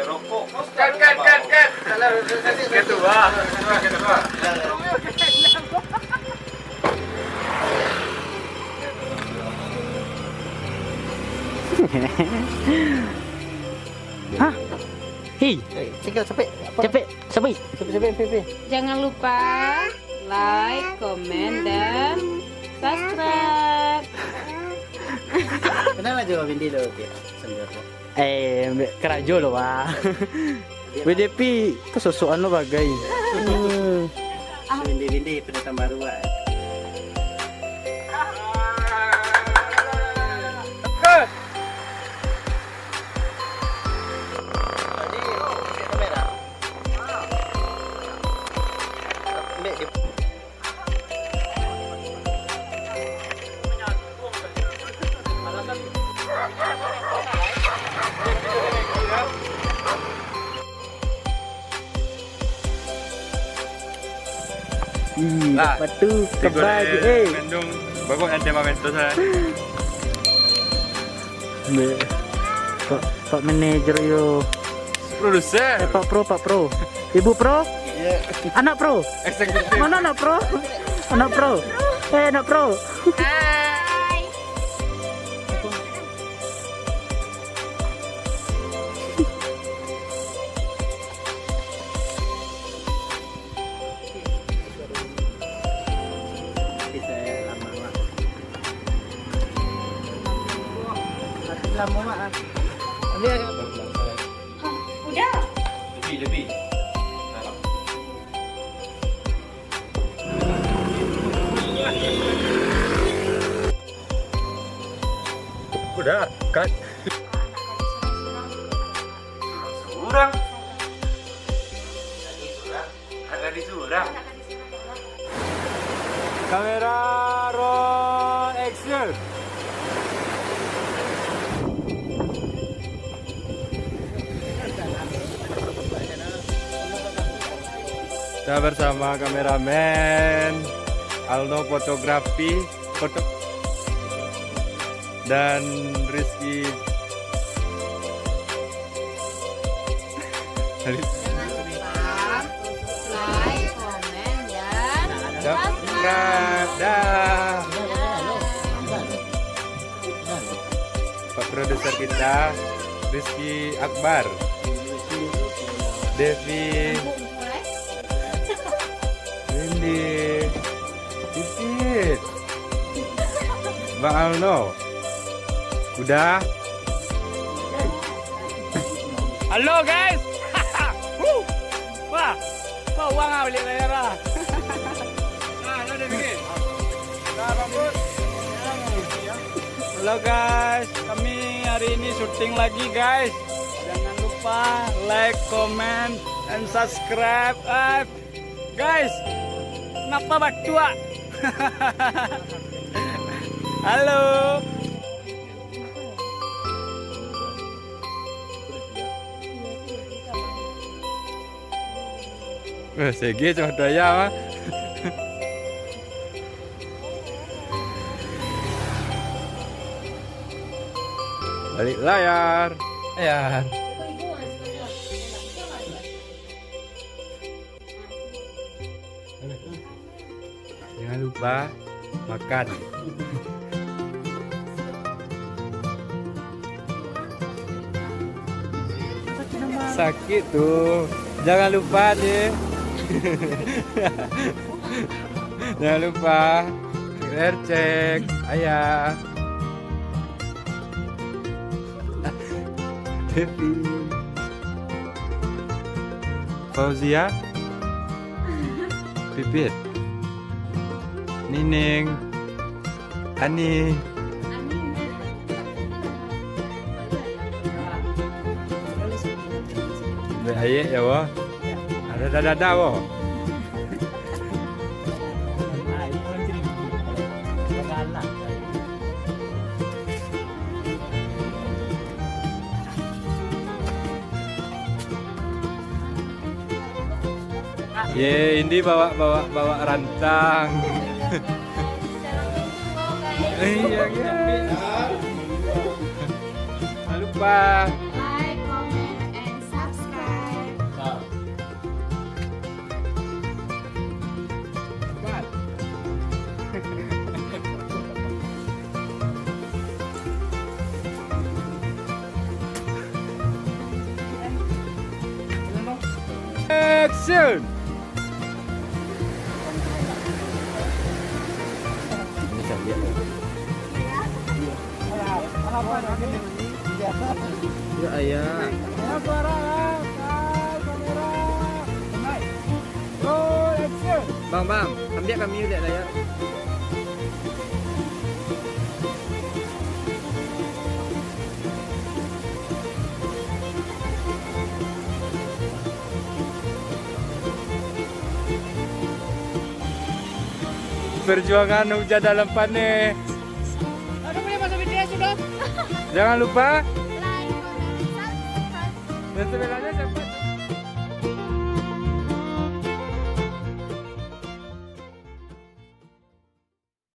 rokok. Kan. Kedua. Hah? Hei, Tinggal cepet. cepet, sampai. Cepet. Jangan lupa like, komen, dan subscribe. Kenapa jawab Bindi lo dia? Sendiri. Kerajo loh, Wah. WDP itu sosokan lo bagai. Bindi pendatang baru, Wak. Ih, batu kebagi. Mendung bagus nanti momento saya. Pak manajer yo. Produser. Pak Pro. Ibu Pro? Anak Pro? Eksekutif. Mana anak Pro? Anak Pro. Anak Pro. Hai. Lama, Mak. Udah. Lebih. Udah, kan? Surang. Ada di Surang. Kamera roll action. Kita bersama kameramen Alno fotografi dan Rizky. Jangan lupa like, komen, dan Subscribe. Dah. Pak produser kita Rizky Akbar, Devi, Windy, Titit, Bang Alno. Udah. Halo guys. Wah, kau uang nggak beli layar lah. Nah, udah bikin. Nah, rambut. Halo guys, kami hari ini syuting lagi guys. Jangan lupa like, comment, and subscribe. Guys, kenapa bacua? Halo. Segi cuma daya mah. Balik layar. Jangan lupa makan. Sakit tuh. Jangan lupa deh. Jangan lupa cek ayah. Happy Fauzia, Pipit, Nining, Ani, Baik ya wah. Ada dada wah. Ye, ini bawa rantang. Iya, guys. Jangan lupa like, comment, and subscribe. action. Bisa lihat. Ya ayah. Bang, ambil kami lihat lah ya. Perjuangan hujan dalam panen. Udah boleh masuk video sudah. Jangan lupa Like, comment, subscribe. dan sebelahnya sampai